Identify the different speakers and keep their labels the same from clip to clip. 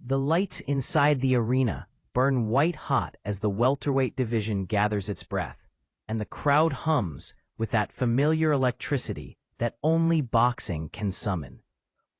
Speaker 1: The lights inside the arena burn white hot as the welterweight division gathers its breath, and the crowd hums with that familiar electricity that only boxing can summon.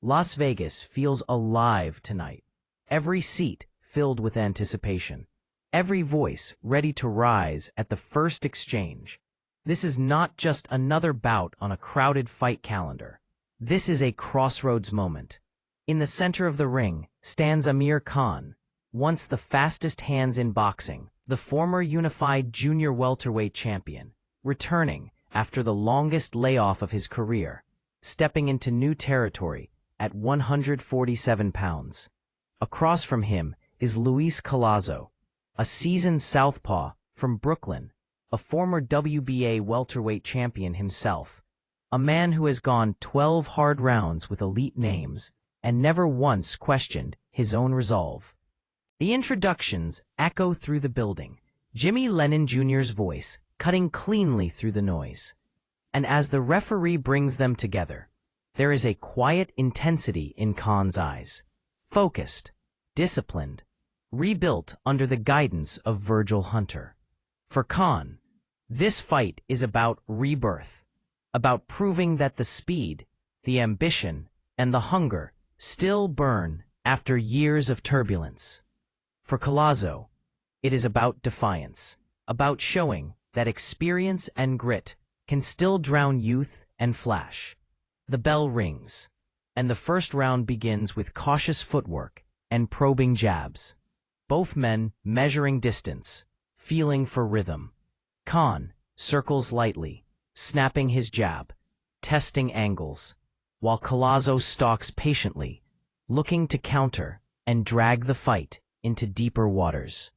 Speaker 1: Las Vegas feels alive tonight, every seat filled with anticipation, every voice ready to rise at the first exchange. This is not just another bout on a crowded fight calendar. This is a crossroads moment. In the center of the ring stands Amir Khan, once the fastest hands in boxing, the former unified junior welterweight champion, returning after the longest layoff of his career, stepping into new territory at 147 pounds. Across from him is Collazo, a seasoned southpaw from Brooklyn, a former WBA welterweight champion himself, a man who has gone 12 hard rounds with elite names and never once questioned his own resolve. The introductions echo through the building, Jimmy Lennon Jr.'s voice cutting cleanly through the noise. And as the referee brings them together, there is a quiet intensity in Khan's eyes, focused, disciplined, rebuilt under the guidance of Virgil Hunter. For Khan, this fight is about rebirth, about proving that the speed, the ambition, and the hunger still burn after years of turbulence. For Collazo, it is about defiance, about showing that experience and grit can still drown youth and flash. The bell rings, and the first round begins with cautious footwork and probing jabs, both men measuring distance, feeling for rhythm. Khan circles lightly, snapping his jab, testing angles, while Collazo stalks patiently, looking to counter and drag the fight into deeper waters.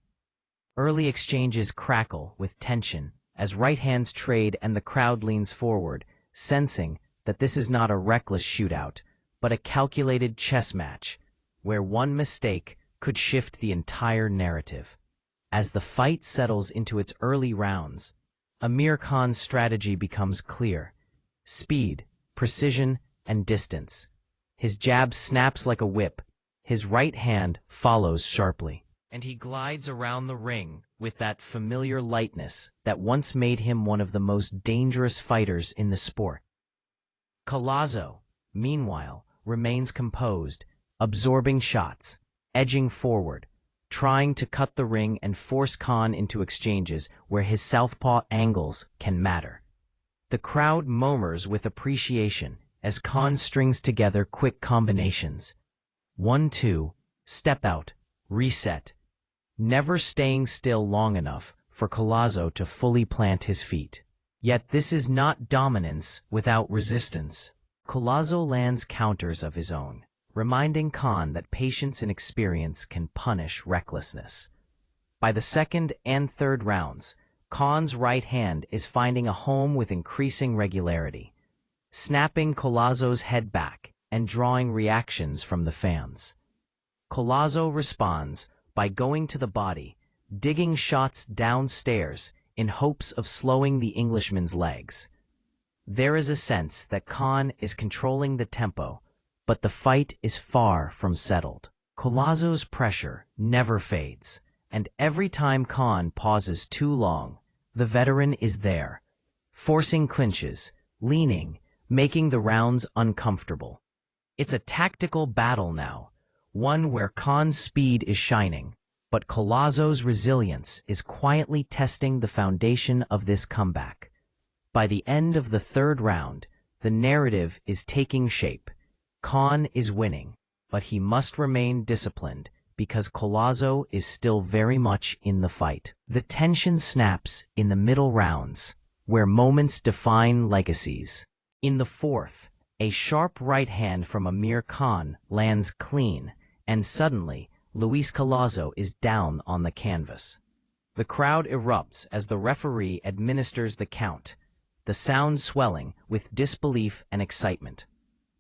Speaker 1: Early exchanges crackle with tension as right hands trade and the crowd leans forward, sensing that this is not a reckless shootout, but a calculated chess match, where one mistake could shift the entire narrative. As the fight settles into its early rounds, Amir Khan's strategy becomes clear: speed, precision, and distance. His jab snaps like a whip, his right hand follows sharply, and he glides around the ring with that familiar lightness that once made him one of the most dangerous fighters in the sport. Collazo, meanwhile, remains composed, absorbing shots, edging forward, trying to cut the ring and force Khan into exchanges where his southpaw angles can matter. The crowd murmurs with appreciation as Khan strings together quick combinations. 1-2, step out, reset, never staying still long enough for Collazo to fully plant his feet. Yet this is not dominance without resistance. Collazo lands counters of his own, reminding Khan that patience and experience can punish recklessness. By the second and third rounds, Khan's right hand is finding a home with increasing regularity, snapping Collazo's head back and drawing reactions from the fans. Collazo responds by going to the body, digging shots downstairs in hopes of slowing the Englishman's legs. There is a sense that Khan is controlling the tempo, but the fight is far from settled. Collazo's pressure never fades, and every time Khan pauses too long, the veteran is there, forcing clinches, leaning, making the rounds uncomfortable. It's a tactical battle now, one where Khan's speed is shining, but Collazo's resilience is quietly testing the foundation of this comeback. By the end of the third round, the narrative is taking shape. Khan is winning, but he must remain disciplined because Collazo is still very much in the fight. The tension snaps in the middle rounds, where moments define legacies. In the fourth, a sharp right hand from Amir Khan lands clean, and suddenly, Collazo is down on the canvas. The crowd erupts as the referee administers the count, the sound swelling with disbelief and excitement.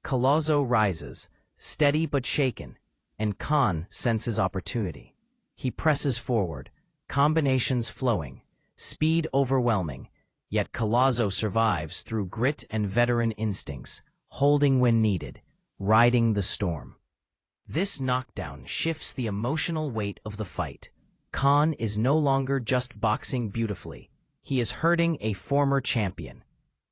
Speaker 1: Collazo rises, steady but shaken, and Khan senses opportunity. He presses forward, combinations flowing, speed overwhelming, yet Collazo survives through grit and veteran instincts, holding when needed, riding the storm. This knockdown shifts the emotional weight of the fight. Khan is no longer just boxing beautifully. He is hurting a former champion.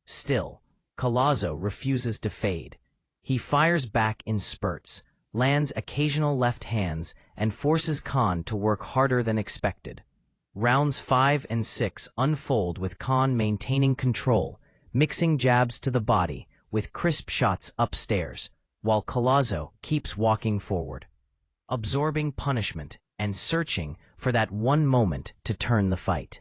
Speaker 1: Still, Collazo refuses to fade. He fires back in spurts, lands occasional left hands, and forces Khan to work harder than expected. Rounds 5 and 6 unfold with Khan maintaining control, mixing jabs to the body with crisp shots upstairs, while Collazo keeps walking forward, absorbing punishment and searching for that one moment to turn the fight.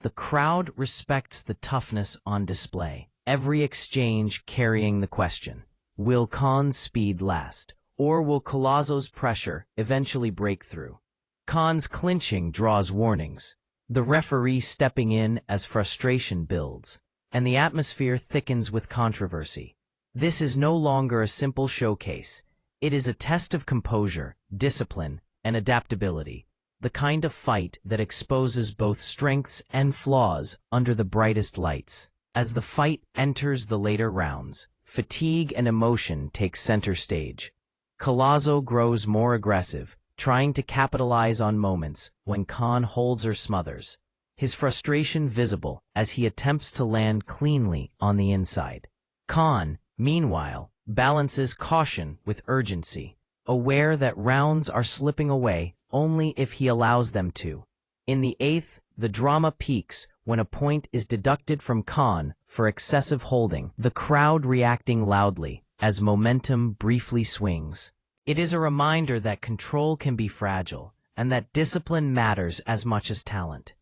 Speaker 1: The crowd respects the toughness on display, every exchange carrying the question, will Khan's speed last, or will Collazo's pressure eventually break through? Khan's clinching draws warnings, the referee stepping in as frustration builds, and the atmosphere thickens with controversy. This is no longer a simple showcase. It is a test of composure, discipline, and adaptability, the kind of fight that exposes both strengths and flaws under the brightest lights. As the fight enters the later rounds, fatigue and emotion take center stage. Collazo grows more aggressive, trying to capitalize on moments when Khan holds or smothers, his frustration visible as he attempts to land cleanly on the inside. Khan, meanwhile, balances caution with urgency, aware that rounds are slipping away only if he allows them to. In the 8th, the drama peaks when a point is deducted from Khan for excessive holding, the crowd reacting loudly as momentum briefly swings. It is a reminder that control can be fragile and that discipline matters as much as talent.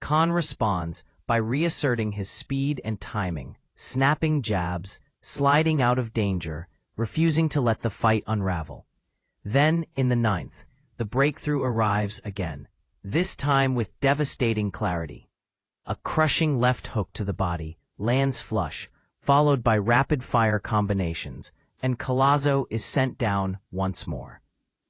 Speaker 1: Khan responds by reasserting his speed and timing, snapping jabs, sliding out of danger, refusing to let the fight unravel. Then, in the 9th, the breakthrough arrives again, this time with devastating clarity. A crushing left hook to the body lands flush, followed by rapid-fire combinations, and Collazo is sent down once more.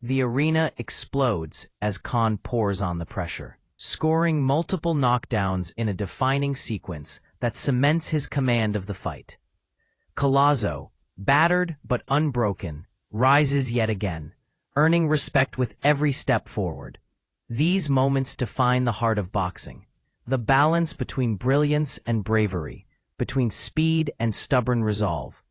Speaker 1: The arena explodes as Khan pours on the pressure, scoring multiple knockdowns in a defining sequence that cements his command of the fight. Collazo, battered but unbroken, rises yet again, earning respect with every step forward. These moments define the heart of boxing, the balance between brilliance and bravery, between speed and stubborn resolve.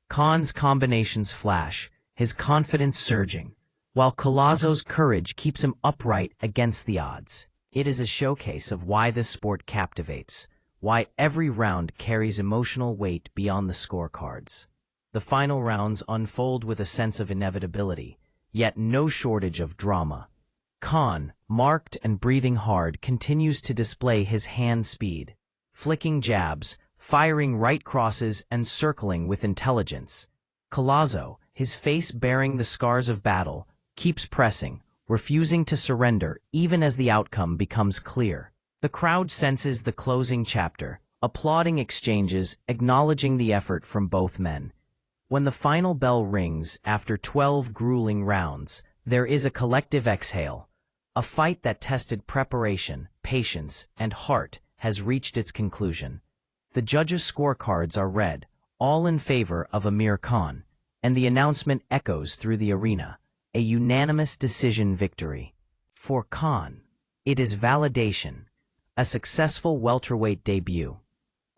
Speaker 1: Khan's combinations flash, his confidence surging, while Collazo's courage keeps him upright against the odds. It is a showcase of why this sport captivates, why every round carries emotional weight beyond the scorecards. The final rounds unfold with a sense of inevitability, yet no shortage of drama. Khan, marked and breathing hard, continues to display his hand speed, flicking jabs, firing right crosses, and circling with intelligence. Collazo, his face bearing the scars of battle, keeps pressing, refusing to surrender even as the outcome becomes clear. The crowd senses the closing chapter, applauding exchanges, acknowledging the effort from both men. When the final bell rings after 12 grueling rounds, there is a collective exhale. A fight that tested preparation, patience, and heart has reached its conclusion. The judges' scorecards are read, all in favor of Amir Khan, and the announcement echoes through the arena, a unanimous decision victory. For Khan, it is validation, a successful welterweight debut,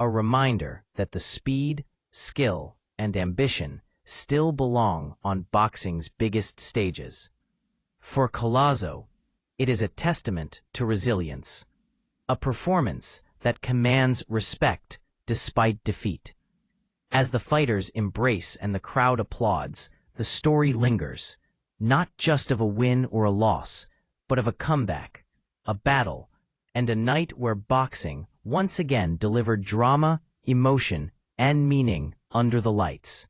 Speaker 1: a reminder that the speed, skill, and ambition still belong on boxing's biggest stages. For Collazo, it is a testament to resilience, a performance that commands respect despite defeat. As the fighters embrace and the crowd applauds, the story lingers, not just of a win or a loss, but of a comeback, a battle, and a night where boxing once again delivered drama, emotion, and meaning under the lights.